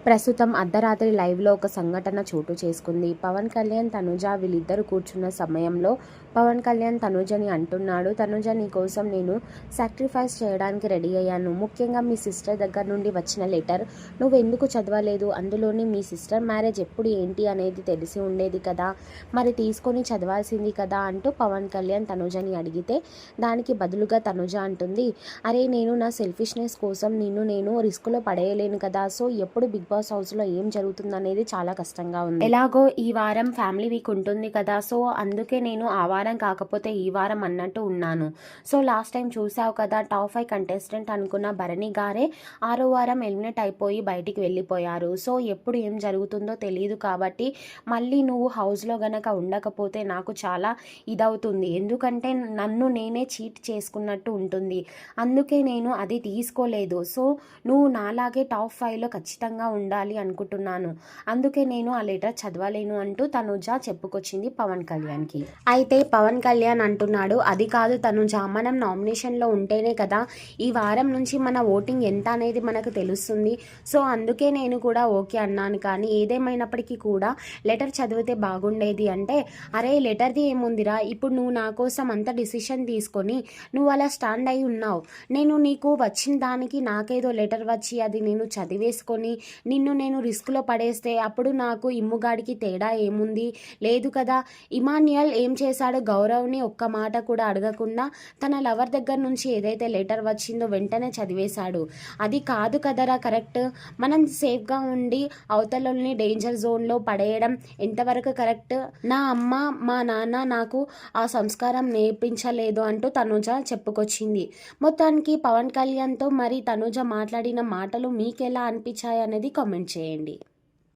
ప్రస్తుతం అర్ధరాత్రి లైవ్లో ఒక సంఘటన చోటు చేసుకుంది. పవన్ కళ్యాణ్, తనుజ వీళ్ళిద్దరూ కూర్చున్న సమయంలో పవన్ కళ్యాణ్ తనుజని అంటున్నాడు, తనుజ నీ కోసం నేను సాక్రిఫైస్ చేయడానికి రెడీ అయ్యాను. ముఖ్యంగా మీ సిస్టర్ దగ్గర నుండి వచ్చిన లెటర్ నువ్వు ఎందుకు చదవలేదు? అందులోని మీ సిస్టర్ మ్యారేజ్ ఎప్పుడు ఏంటి అనేది తెలిసి ఉండేది కదా, మరి తీసుకొని చదవాల్సింది కదా అంటూ పవన్ కళ్యాణ్ తనుజని అడిగితే దానికి బదులుగా తనుజ అంటుంది, అరే నేను నా సెల్ఫిష్నెస్ కోసం నేను రిస్క్లో పడేయలేను కదా, సో ఎప్పుడు బిగ్ బాస్ హౌస్లో ఏం జరుగుతుందనేది చాలా కష్టంగా ఉంది. ఎలాగో ఈ వారం ఫ్యామిలీ వీక్ ఉంటుంది కదా, సో అందుకే నేను ఆ వారం కాకపోతే ఈ వారం అన్నట్టు ఉన్నాను. సో లాస్ట్ టైం చూసావు కదా, టాప్ 5 కంటెస్టెంట్ అనుకున్న భరణి గారే 6వ వారం ఎలిమినేట్ అయిపోయి బయటికి వెళ్ళిపోయారు. సో ఎప్పుడు ఏం జరుగుతుందో తెలియదు కాబట్టి మళ్ళీ నువ్వు హౌస్లో గనక ఉండకపోతే నాకు చాలా ఇదవుతుంది, ఎందుకంటే నన్ను నేనే చీట్ చేసుకున్నట్టు ఉంటుంది. అందుకే నేను అది తీసుకోలేదు. సో నువ్వు నాలాగే టాప్ 5లో ఖచ్చితంగా ఉండాలి అనుకుంటున్నాను, అందుకే నేను ఆ లెటర్ చదవలేను అంటూ తనుజ చెప్పుకొచ్చింది పవన్ కళ్యాణ్కి. అయితే పవన్ కళ్యాణ్ అంటున్నాడు, అది కాదు తనుజ, మనం నామినేషన్లో ఉంటేనే కదా ఈ వారం నుంచి మన ఓటింగ్ ఎంత అనేది మనకు తెలుస్తుంది. సో అందుకే నేను కూడా ఓకే అన్నాను, కానీ ఏదేమైనప్పటికీ కూడా లెటర్ చదివితే బాగుండేది అంటే, అరే లెటర్ది ఏముందిరా, ఇప్పుడు నువ్వు నా కోసం అంత డిసిషన్ తీసుకొని నువ్వు అలా స్టాండ్ అయి ఉన్నావు. నేను నీకు వచ్చిన దానికి నాకేదో లెటర్ వచ్చి అది నేను చదివేసుకొని నిన్ను నేను రిస్క్లో పడేస్తే అప్పుడు నాకు ఇమ్ముగాడికి తేడా ఏముంది? లేదు కదా. ఇమాన్యుయల్ ఏం చేశాడు? గౌరవ్ని ఒక్క మాట కూడా అడగకుండా తన లవర్ దగ్గర నుంచి ఏదైతే లెటర్ వచ్చిందో వెంటనే చదివేశాడు. అది కాదు కదరా కరెక్ట్. మనం సేఫ్గా ఉండి అవతలని డేంజర్ జోన్లో పడేయడం ఎంతవరకు కరెక్ట్? నా అమ్మ మా నాన్న నాకు ఆ సంస్కారం నేర్పించలేదు అంటూ తనుజ చెప్పుకొచ్చింది. మొత్తానికి పవన్ కళ్యాణ్తో మరి తనుజ మాట్లాడిన మాటలు మీకెలా అనిపించాయి అనేది కామెంట్ చేయండి.